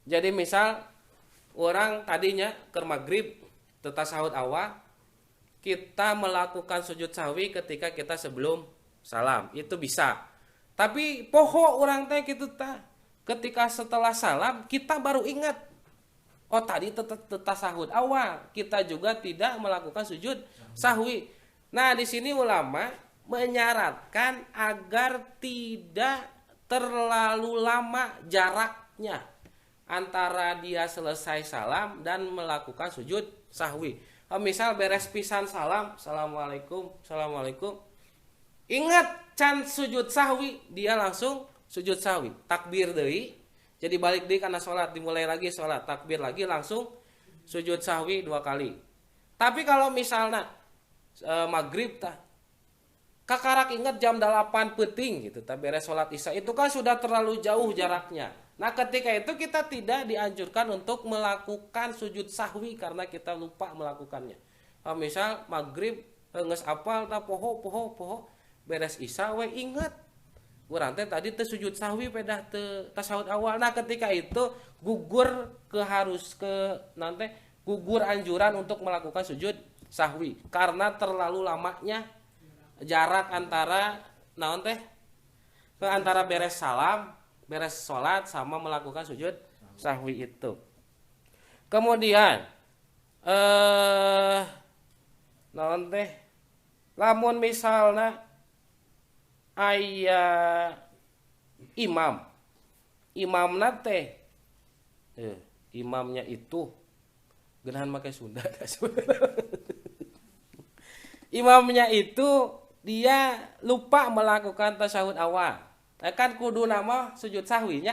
Jadi misal orang tadinya ke maghrib tasahud awal, kita melakukan sujud sahwi ketika kita sebelum salam, itu bisa. Tapi poho orang teh gitu tah, ketika setelah salam kita baru ingat, oh tadi tasahud awal kita juga tidak melakukan sujud sahwi. Nah di sini ulama menyarankan agar tidak terlalu lama jaraknya antara dia selesai salam dan melakukan sujud sahwi. Misal beres pisan salam, assalamualaikum, assalamualaikum, ingat can sujud sahwi, dia langsung sujud sahwi, takbir deui, jadi balik deui karena sholat, dimulai lagi sholat, takbir lagi, langsung sujud sahwi 2 kali. Tapi kalau misalnya maghrib tah kakarak ingat jam 8 peting gitu, tapi beres sholat isya, itu kan sudah terlalu jauh jaraknya. Nah ketika itu kita tidak dianjurkan untuk melakukan sujud sahwi karena kita lupa melakukannya. Misal maghrib nges apal ta poho beres isya we ingat urang teh tadi teh sujud sahwi pedah teh tasawuf awal. Nah ketika itu gugur nanti gugur anjuran untuk melakukan sujud sahwi karena terlalu lamanya jarak antara naon teh antara beres salam, beres sholat sama melakukan sujud sahwi itu. Kemudian naon teh lamun misalna aya imamna teh imamnya itu geunahan make Sunda imamnya itu dia lupa melakukan tasahud awal, kan kudu nama sujud sahwinya.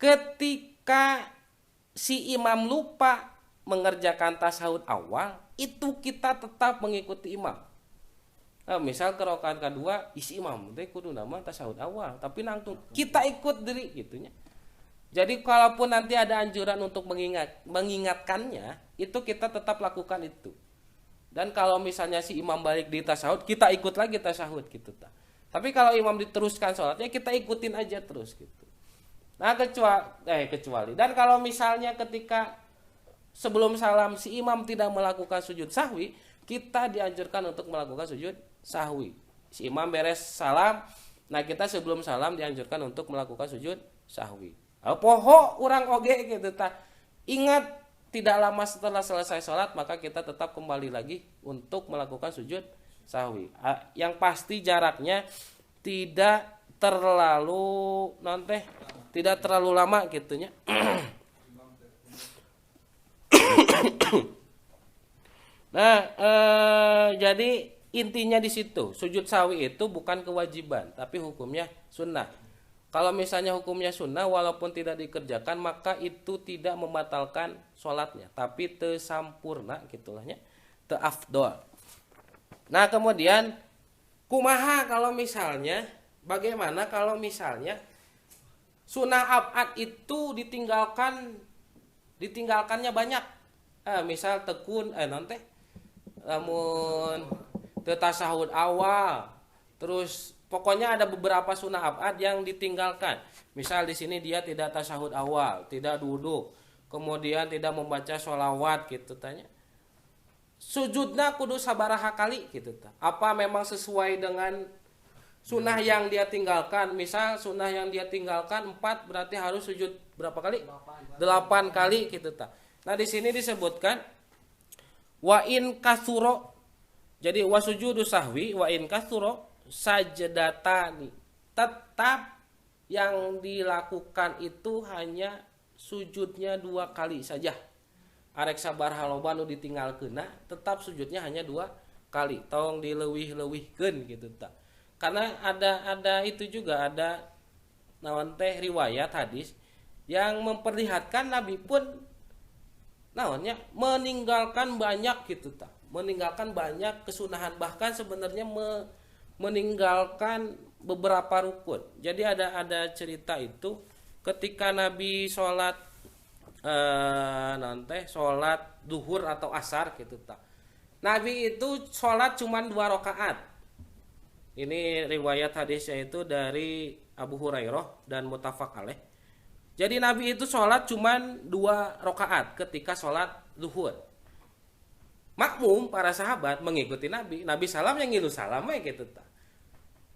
Ketika si imam lupa mengerjakan tasahud awal, itu kita tetap mengikuti imam. Nah, misal ke rakaat kedua isi imam teh kudu nama tasahud awal, tapi langsung kita ikut diri gitunya. Jadi kalaupun nanti ada anjuran untuk mengingatkannya, itu kita tetap lakukan itu. Dan kalau misalnya si imam balik di tasahud, kita ikut lagi tasahud gitu. Tapi kalau imam diteruskan sholatnya, kita ikutin aja terus gitu. Nah kecuali. Dan kalau misalnya ketika sebelum salam si imam tidak melakukan sujud sahwi, kita dianjurkan untuk melakukan sujud sahwi. Si imam beres salam, nah kita sebelum salam dianjurkan untuk melakukan sujud sahwi. Poho urang oge gitu ta. Ingat tidak lama setelah selesai sholat, maka kita tetap kembali lagi untuk melakukan sujud sahwi. Yang pasti jaraknya tidak terlalu tidak terlalu lama gitunya. Nah, jadi intinya di situ, sujud sahwi itu bukan kewajiban, tapi hukumnya sunnah. Kalau misalnya hukumnya sunnah, walaupun tidak dikerjakan, maka itu tidak membatalkan sholatnya, tapi teu sampurna gitulahnya, teu afdol. Nah kemudian kumaha kalau misalnya, bagaimana kalau misalnya sunnah abad itu ditinggalkannya banyak, misal tekun nanti namun teu tasahud awal, terus pokoknya ada beberapa sunnah abad yang ditinggalkan. Misal di sini dia tidak tasahud awal, tidak duduk, kemudian tidak membaca sholawat gitu tanya. Sujudnya kudu sabaraha kali gitu ta. Apa memang sesuai dengan sunnah yang dia tinggalkan? Misal sunnah yang dia tinggalkan 4 berarti harus sujud berapa kali? 8 kali gitu ta. Nah di sini disebutkan wa in kasuro. Jadi wa sujudu sahwi wa in kasuro sajadatani, tetap yang dilakukan itu hanya sujudnya 2 kali saja. Arek sabar haloba nu ditinggalkeunna tetap sujudnya hanya 2 kali. Tong dileuwih-leuwihkeun gitu ta. Karena ada itu juga ada naon teh riwayat hadis yang memperlihatkan Nabi pun naonnya meninggalkan banyak gitu ta, meninggalkan banyak kesunahan, bahkan sebenarnya meninggalkan beberapa rukun. Jadi ada cerita itu ketika Nabi sholat nanti sholat duhur atau asar gitu ta, Nabi itu sholat cuma 2 rakaat. Ini riwayat hadisnya itu dari Abu Hurairah dan muttafaq alaih. Jadi Nabi itu sholat cuman 2 rakaat ketika sholat zuhur. Makmum para sahabat mengikuti Nabi. Nabi salam yang ngilu salam we gitu ta.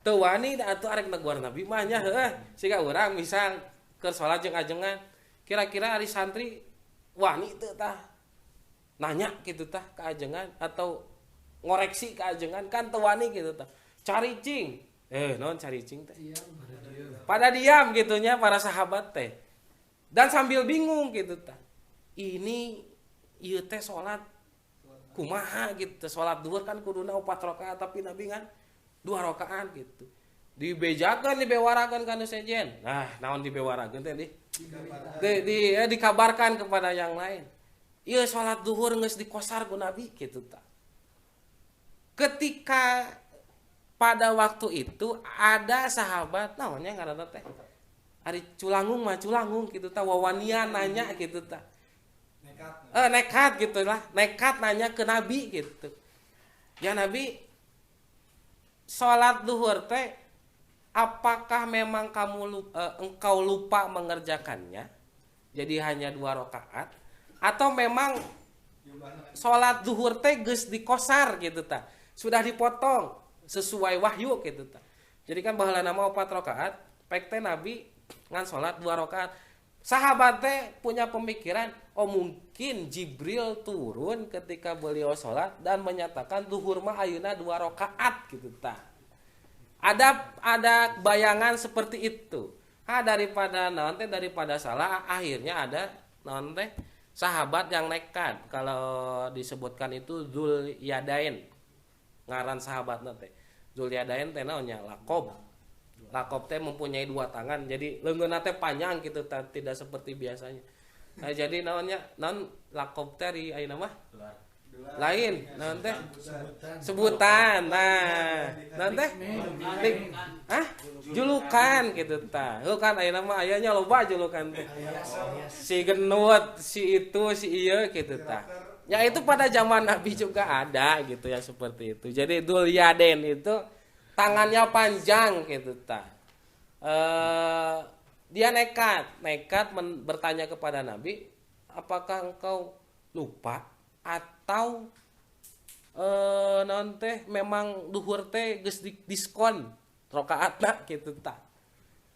Teu wani atuh arek neguar Nabi mah nya heuh. Siga urang misal keur sholat jeung ajengan, kira-kira ari santri wani teu tah nanya gitu tah ka ajengan atau ngoreksi ka ajengan kan teu wani gitu tah. Caricing. Non caricing teh. Pada diam gitunya para sahabat teh. Dan sambil bingung gitu ta. Ini ieu teh salat kumaha gitu. Salat duhur kan kuduna 4 rakaat tapi Nabi kan 2 rakaat gitu. Dibejakeun dibewarakeun kana sejen. Nah, naon dibewarakeun teh dikabarkan kepada yang lain. Ieu salat duhur geus dikosar ku Nabi gitu ta. Ketika pada waktu itu ada sahabat naonnya ngaranna teh ari Culangung mah Culangung gitu ta, wawanian nanya gitu ta. Nekat gitu lah, nekat nanya ke Nabi gitu. Ya Nabi, sholat duhur teh apakah memang engkau lupa mengerjakannya? Jadi hanya 2 rakaat atau memang sholat duhur teh geus dikosar gitu ta. Sudah dipotong sesuai wahyu gitu ta. Jadi kan baheula nama 4 rakaat, pek teh Nabi ngan sholat 2 rakaat. Sahabat teh punya pemikiran, oh mungkin Jibril turun ketika beliau sholat dan menyatakan duhur mah ayeuna 2 rakaat gitu ta. Ada bayangan seperti itu. Daripada salah akhirnya ada sahabat yang nekat. Kalau disebutkan itu Dzul Yadain. Ngaran sahabat nanti. Dzul Yadain teh naonnya Lakob. Lakob teh mempunyai 2 tangan, jadi leungeunna teh panjang gitu, tidak seperti biasanya. Nah, jadi naonnya naon Lakob teh ari ayeuna mah lain, naon teh sebutan. Nah, naon teh julukan gitu tah. Heuh kan ayeuna mah aya nya loba julukan teh. Si genut, si itu, si ieu gitu tah. Ya itu pada zaman Nabi juga ada gitu ya seperti itu. Jadi Dzul Yadain itu tangannya panjang gitu ta. Dia nekat bertanya kepada Nabi, apakah engkau lupa atau non teh memang duhur teh geus diskon rakaatna gitu ta.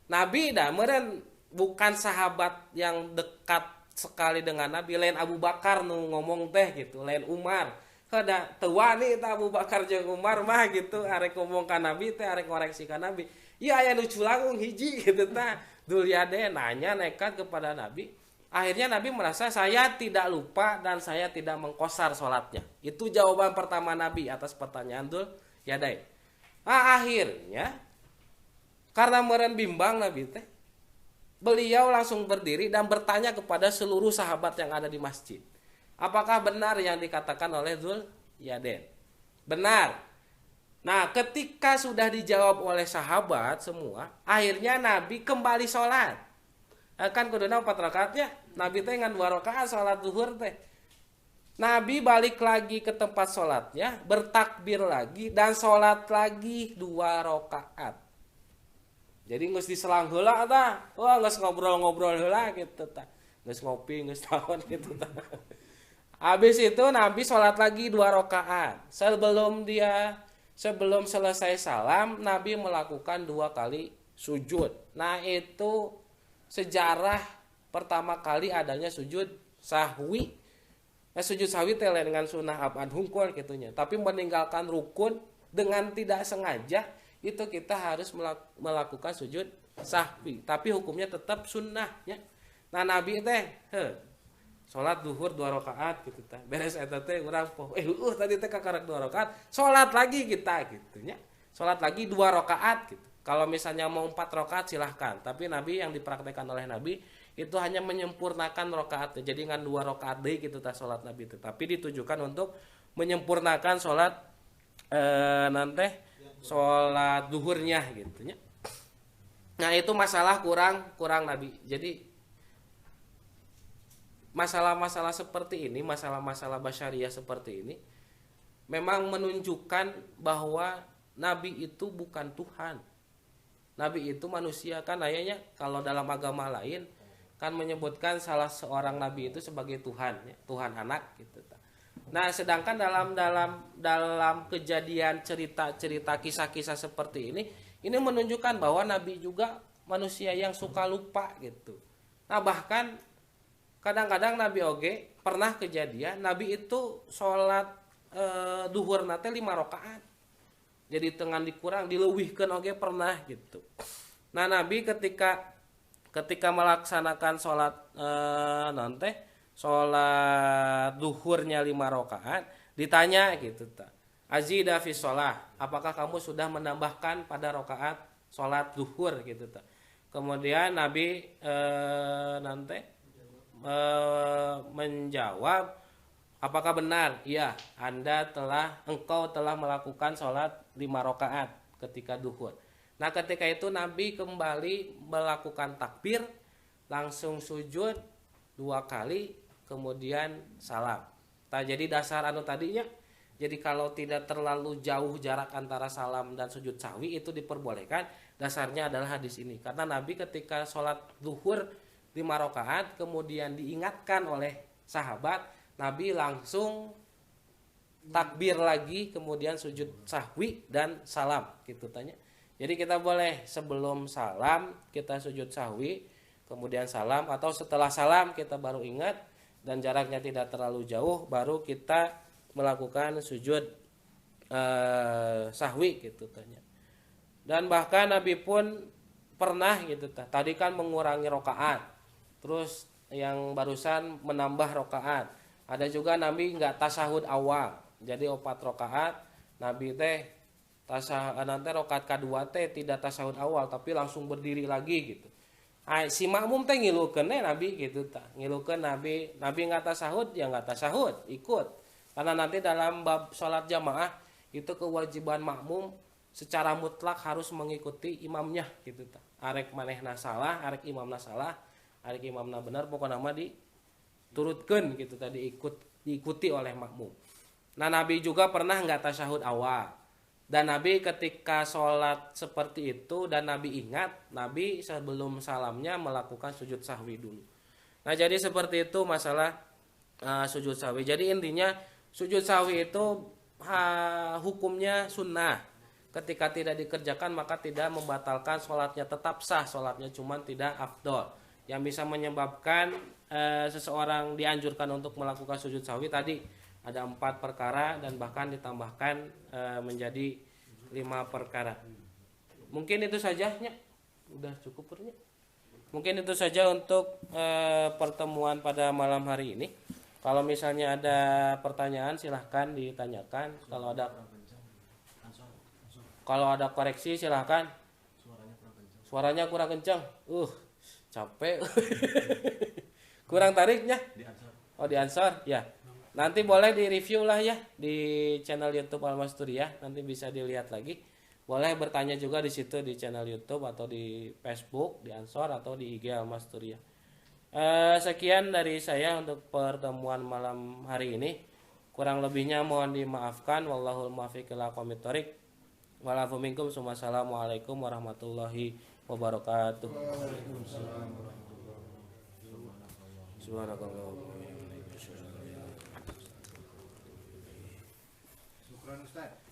Nabi dah meureun bukan sahabat yang dekat sekali dengan Nabi, lain Abu Bakar nu ngomong teh gitu, lain Umar. Kada teu wani ta Abu Bakar jeung Umar mah gitu arek ngomong ka Nabi teh arek ngoreksi ka Nabi. Ieu aya nu Culangung hiji gitu tah. Dzul Yadain nanya nekat kepada Nabi. Akhirnya Nabi merasa saya tidak lupa dan saya tidak mengkosar salatnya. Itu jawaban pertama Nabi atas pertanyaan Dzul Yadain. Akhirnya karena meureun bimbang Nabi teh, beliau langsung berdiri dan bertanya kepada seluruh sahabat yang ada di masjid. Apakah benar yang dikatakan oleh Dzul Yadain? Benar. Nah, ketika sudah dijawab oleh sahabat semua, akhirnya Nabi kembali sholat. Kan kuduna 4 rakaatnya, Nabi teh ngan 2 rakaat sholat zuhur teh. Nabi balik lagi ke tempat sholatnya, bertakbir lagi dan sholat lagi 2 rakaat. Jadi geus diselang heula tah. Wah, geus ngobrol-ngobrol heula gitu tah. Geus ngopi, geus naon gitu tah. Habis itu Nabi sholat lagi 2 rakaat. Sebelum selesai salam, Nabi melakukan 2 kali sujud. Nah itu sejarah pertama kali adanya sujud sahwi. Sujud sahwi teh dengan sunnah abad hungkul gitunya. Tapi meninggalkan rukun dengan tidak sengaja itu kita harus melakukan sujud sahwi. Tapi hukumnya tetap sunnahnya. Nah Nabi teh sholat duhur 2 rakaat gitu tah. Beres eta teh urang poho. Tadi teh kakarek 2 rakaat, sholat lagi kita gitu nya. Sholat lagi 2 rakaat gitu. Kalau misalnya mau 4 rakaat silahkan, tapi Nabi yang dipraktekkan oleh Nabi itu hanya menyempurnakan rakaat, jadi ngan 2 rakaat deui gitu tah salat Nabi itu, tapi ditujukan untuk menyempurnakan salat nanti salat duhurnya gitu nya. Nah itu masalah kurang Nabi. Jadi masalah-masalah seperti ini, masalah-masalah basyariah seperti ini memang menunjukkan bahwa Nabi itu bukan Tuhan. Nabi itu manusia kan, ayahnya kalau dalam agama lain kan menyebutkan salah seorang nabi itu sebagai Tuhan, ya, Tuhan anak gitu. Nah, sedangkan dalam kejadian cerita-cerita kisah-kisah seperti ini menunjukkan bahwa nabi juga manusia yang suka lupa gitu. Nah, bahkan kadang-kadang nabi oge pernah kejadian nabi itu sholat duhur nate 5 rakaat. Jadi tengan dikurang dileuwihkeun oge pernah gitu. Nah, nabi ketika melaksanakan sholat sholat duhurnya 5 rakaat ditanya gitu ta, azida fi sholah, apakah kamu sudah menambahkan pada rakaat sholat duhur gitu ta. Kemudian nabi menjawab, apakah benar? Iya, engkau telah melakukan sholat 5 rakaat ketika duhur. Nah ketika itu Nabi kembali melakukan takbir, langsung sujud 2 kali, kemudian salam. Nah, jadi dasar tadinya, jadi kalau tidak terlalu jauh jarak antara salam dan sujud sahwi itu diperbolehkan. Dasarnya adalah hadis ini. Karena Nabi ketika sholat zuhur 5 rakaat, kemudian diingatkan oleh sahabat, Nabi langsung takbir lagi, kemudian sujud sahwi dan salam gitu tanya. Jadi kita boleh sebelum salam kita sujud sahwi, kemudian salam, atau setelah salam kita baru ingat dan jaraknya tidak terlalu jauh baru kita melakukan sujud sahwi gitu tanya. Dan bahkan Nabi pun pernah gitu tadi kan mengurangi rakaat, terus yang barusan menambah rakaat. Ada juga Nabi nggak tasahud awal, jadi 4 rakaat Nabi teh nanti rakaat kedua teh tidak tasahud awal tapi langsung berdiri lagi gitu. Si makmum teh ngilukeun Nabi gitu ta. Ngilukeun Nabi nggak tasahud ya nggak tasahud, ikut. Karena nanti dalam bab salat jamaah itu kewajiban makmum secara mutlak harus mengikuti imamnya gitu ta. Arek manehna salah, arek imamna salah, arek imamna benar, pokoknya nama diturutkeun gitu tadi diikuti oleh makmum. Nah Nabi juga pernah nggak tasahud awal. Dan Nabi ketika sholat seperti itu dan Nabi ingat, Nabi sebelum salamnya melakukan sujud sahwi dulu. Nah jadi seperti itu masalah sujud sahwi. Jadi intinya sujud sahwi itu hukumnya sunnah. Ketika tidak dikerjakan maka tidak membatalkan sholatnya, tetap sah sholatnya, cuman tidak afdol. Yang bisa menyebabkan seseorang dianjurkan untuk melakukan sujud sahwi tadi ada 4 perkara dan bahkan ditambahkan menjadi 5 perkara. Mungkin itu saja nya. Udah cukup nya. Mungkin itu saja untuk pertemuan pada malam hari ini. Kalau misalnya ada pertanyaan silahkan ditanyakan. Kalau ada koreksi silahkan. Suaranya kurang kencang. Capek. Kurang tariknya. Oh, di ansor ya. Nanti boleh di review lah ya di channel YouTube Al-Masturiah, nanti bisa dilihat lagi. Boleh bertanya juga di situ di channel YouTube atau di Facebook, di Ansor atau di IG Al-Masturiah. Sekian dari saya untuk pertemuan malam hari ini. Kurang lebihnya mohon dimaafkan. Wallahul muwaffiq ila aqwamit thoriq. Wa'alaikum minkum. Assalamualaikum warahmatullahi wabarakatuh. Waalaikumsalam warahmatullahi wabarakatuh. Subhanallah. Ustaz.